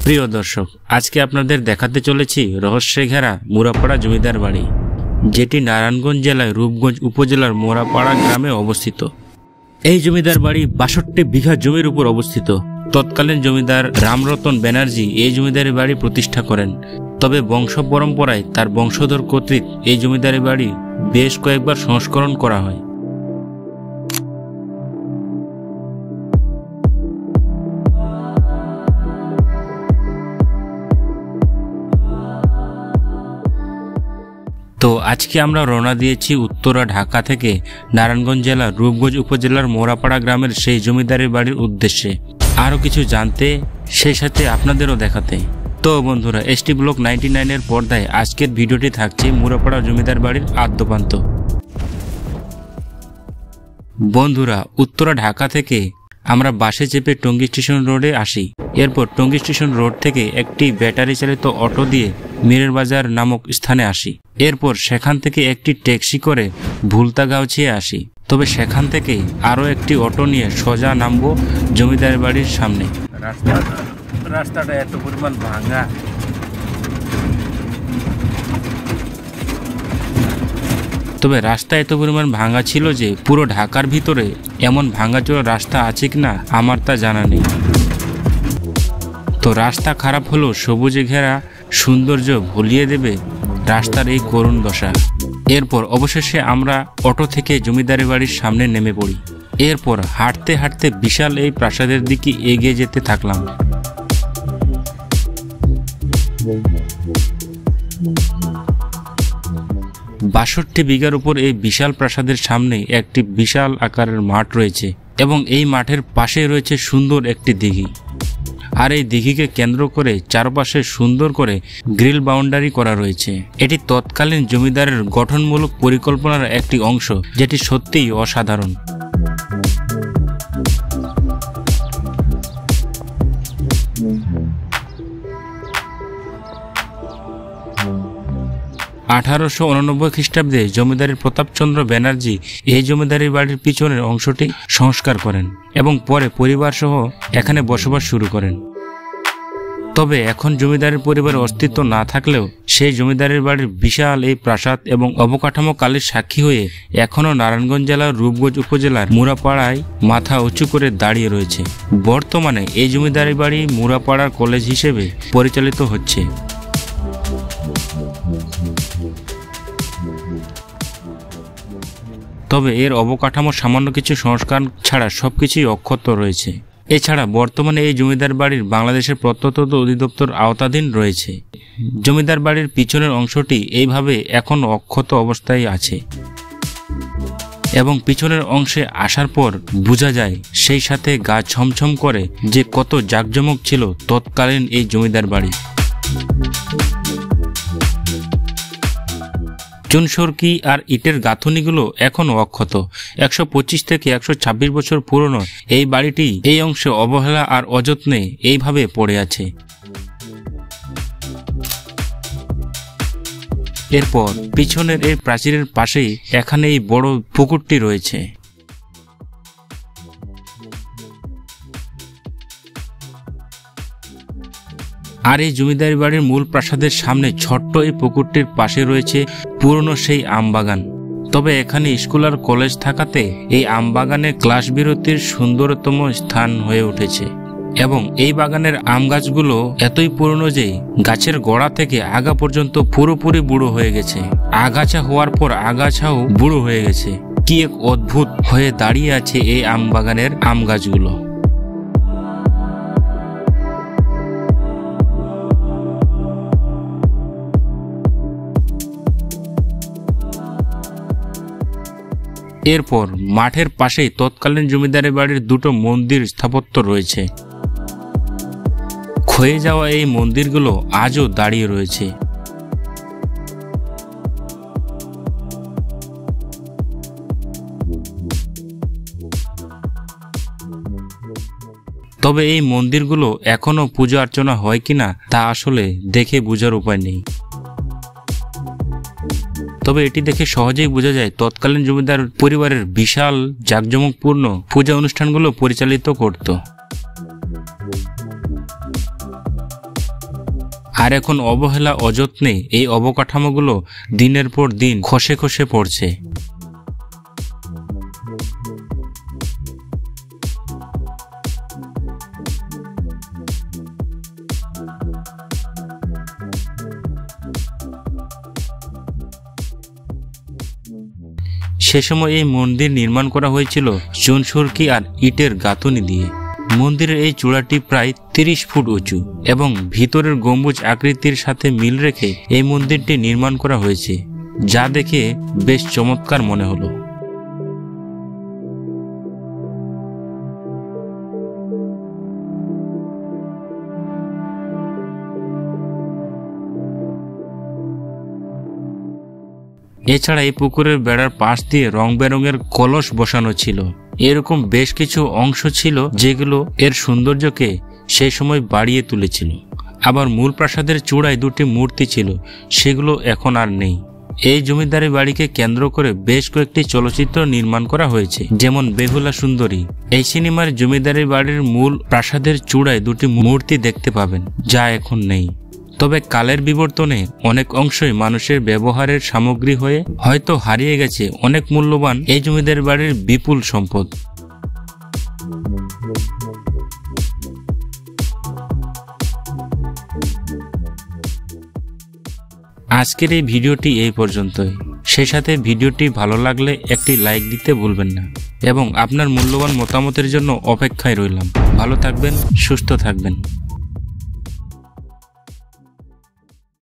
প্রিয় দর্শক, আজকে আপনাদের দেখাতে চলেছি রহস্যে ঘেরা মুরাপাড়া জমিদার বাড়ি, যেটি নারায়ণগঞ্জ জেলায় রূপগঞ্জ উপজেলার মোরাপাড়া গ্রামে অবস্থিত। এই জমিদার বাড়ি ৬২ বিঘা জমির উপর অবস্থিত। তৎকালীন জমিদার রামরতন ব্যানার্জি এই জমিদারি বাড়ি প্রতিষ্ঠা করেন। তবে বংশ পরম্পরায় তার বংশধর কর্তৃক এই জমিদারি বাড়ি বেশ কয়েকবার সংস্করণ করা হয়। তো আজকে আমরা রওনা দিয়েছি উত্তরা ঢাকা থেকে নারায়ণগঞ্জ জেলার রূপগঞ্জ উপজেলার মোরাপাড়া গ্রামের সেই জমিদারি বাড়ির উদ্দেশ্যে আরও কিছু জানতে, সেই সাথে আপনাদেরও দেখাতে। তো বন্ধুরা, এসটি ব্লক 99 এর পর্দায় আজকের ভিডিওটি থাকছে মুরাপাড়া জমিদার বাড়ির আদ্যপান্ত। বন্ধুরা, উত্তরা ঢাকা থেকে আমরা বাসে চেপে টঙ্গী স্টেশন রোডে আসি। এরপর টঙ্গী স্টেশন রোড থেকে একটি ব্যাটারি চালিত অটো দিয়ে মীরের বাজার নামক স্থানে আসি। এরপর সেখান থেকে একটি ট্যাক্সি করে ভুলতাগাঁওছিয়ে আসি। তবে সেখান থেকে আরও একটি অটো নিয়ে সোজা নামবো জমিদার বাড়ির সামনে। রাস্তাটা এত পরিমাণ ভাঙা, তবে রাস্তা এত পরিমাণ ভাঙা ছিল যে পুরো ঢাকার ভিতরে এমন ভাঙাচোরা রাস্তা আছে কিনা আমার তা জানা নেই। তো রাস্তা খারাপ হলেও সবুজে ঘেরা সৌন্দর্য ভুলিয়ে দেবে রাস্তার এই করুণ দশা। এরপর অবশেষে আমরা অটো থেকে জমিদারি বাড়ির সামনে নেমে পড়ি। এরপর হাঁটতে হাঁটতে বিশাল এই প্রাসাদের দিকে এগিয়ে যেতে থাকলাম। ৬২ বিঘার উপর এই বিশাল প্রাসাদের সামনে একটি বিশাল আকারের মাঠ রয়েছে এবং এই মাঠের পাশে রয়েছে সুন্দর একটি দিঘি। আর এই দিঘিকে কেন্দ্র করে চারপাশে সুন্দর করে গ্রিল বাউন্ডারি করা রয়েছে। এটি তৎকালীন জমিদারের গঠনমূলক পরিকল্পনার একটি অংশ, যেটি সত্যিই অসাধারণ। (1889 খ্রিস্টাব্দে জমিদারের প্রতাপচন্দ্র ব্যানার্জি এই জমিদারি বাড়ির পিছনের অংশটি সংস্কার করেন এবং পরে পরিবার সহ এখানে বসবাস শুরু করেন। তবে এখন জমিদারের পরিবারের অস্তিত্ব না থাকলেও সেই জমিদারের বাড়ির বিশাল এই প্রাসাদ এবং অবকাঠামো কালের সাক্ষী হয়ে এখনও নারায়ণগঞ্জ জেলার রূপগঞ্জ উপজেলার মুরাপাড়ায় মাথা উঁচু করে দাঁড়িয়ে রয়েছে। বর্তমানে এই জমিদারি বাড়ি মুরাপাড়ার কলেজ হিসেবে পরিচালিত হচ্ছে। তবে এর অবকাঠামো সামান্য কিছু সংস্কার ছাড়া সবকিছুই অক্ষত রয়েছে। এছাড়া বর্তমানে এই জমিদার বাড়ির বাংলাদেশের প্রত্নতত্ত্ব অধিদপ্তর আওতাধীন রয়েছে। জমিদার বাড়ির পিছনের অংশটি এইভাবে এখন অক্ষত অবস্থায় আছে এবং পিছনের অংশে আসার পর বোঝা যায়, সেই সাথে গা ছমছম করে যে কত জাঁকজমক ছিল তৎকালীন এই জমিদার বাড়ি। চুনসরকি আর ইটের গাঁথনিগুলো এখনও অক্ষত। ১২৫ থেকে ১২৬ বছর পুরনো এই বাড়িটি এই অংশে অবহেলা আর অযত্নে এইভাবে পড়ে আছে। এরপর পিছনের এই প্রাচীরের পাশেই এখানে এই বড় পুকুরটি রয়েছে। আর এই জমিদারি বাড়ির মূল প্রাসাদের সামনে ছোট্ট এই পুকুরটির পাশে রয়েছে পুরনো সেই আমবাগান। তবে এখানে স্কুল আর কলেজ থাকাতে এই আমবাগানের ক্লাস বিরতির সুন্দরতম স্থান হয়ে উঠেছে এবং এই বাগানের আম গাছগুলো এতই পুরনো যে গাছের গোড়া থেকে আগা পর্যন্ত পুরোপুরি বুড়ো হয়ে গেছে। আগাছা হওয়ার পর আগাছাও বুড়ো হয়ে গেছে। কি এক অদ্ভুত হয়ে দাঁড়িয়ে আছে এই আমবাগানের আম গাছগুলো। এরপর মাঠের পাশেই তৎকালীন জমিদারি বাড়ির দুটো মন্দির স্থাপত্য রয়েছে। ক্ষয়ে যাওয়া এই মন্দিরগুলো আজও দাঁড়িয়ে রয়েছে। তবে এই মন্দিরগুলো এখনো পূজা অর্চনা হয় কিনা তা আসলে দেখে বোঝার উপায় নেই। তবে এটি দেখে সহজেই বোঝা যায় তৎকালীন জমিদার পরিবারের বিশাল জাঁকজমকপূর্ণ পূজা অনুষ্ঠানগুলো পরিচালিত করত। আর এখন অবহেলা অযত্নে এই অবকাঠামোগুলো দিনের পর দিন খসে খসে পড়ছে। সে সময় এই মন্দির নির্মাণ করা হয়েছিল চুনসুরকি আর ইটের গাঁথুনি দিয়ে। মন্দিরের এই চূড়াটি প্রায় 30 ফুট উঁচু এবং ভিতরের গম্বুজ আকৃতির সাথে মিল রেখে এই মন্দিরটি নির্মাণ করা হয়েছে, যা দেখে বেশ চমৎকার মনে হলো। এছাড়া এই পুকুরের বেড়ার পাশ দিয়ে রং বেরঙের কলস বসানো ছিল। এরকম বেশ কিছু অংশ ছিল যেগুলো এর সৌন্দর্যকে সেই সময় বাড়িয়ে তুলেছিল। আবার মূল প্রাসাদের চূড়ায় 2টি মূর্তি ছিল, সেগুলো এখন আর নেই। এই জমিদারি বাড়িকে কেন্দ্র করে বেশ কয়েকটি চলচ্চিত্র নির্মাণ করা হয়েছে, যেমন বেহুলা সুন্দরী। এই সিনেমার জমিদারি বাড়ির মূল প্রাসাদের চূড়ায় 2টি মূর্তি দেখতে পাবেন, যা এখন নেই। তবে কালের বিবর্তনে অনেক অংশই মানুষের ব্যবহারের সামগ্রী হয়ে হয়তো হারিয়ে গেছে অনেক মূল্যবান এই জমিদার বাড়ির বিপুল সম্পদ। আজকের এই ভিডিওটি এই পর্যন্তই। সেই সাথে ভিডিওটি ভালো লাগলে একটি লাইক দিতে ভুলবেন না এবং আপনার মূল্যবান মতামতের জন্য অপেক্ষায় রইলাম। ভালো থাকবেন, সুস্থ থাকবেন।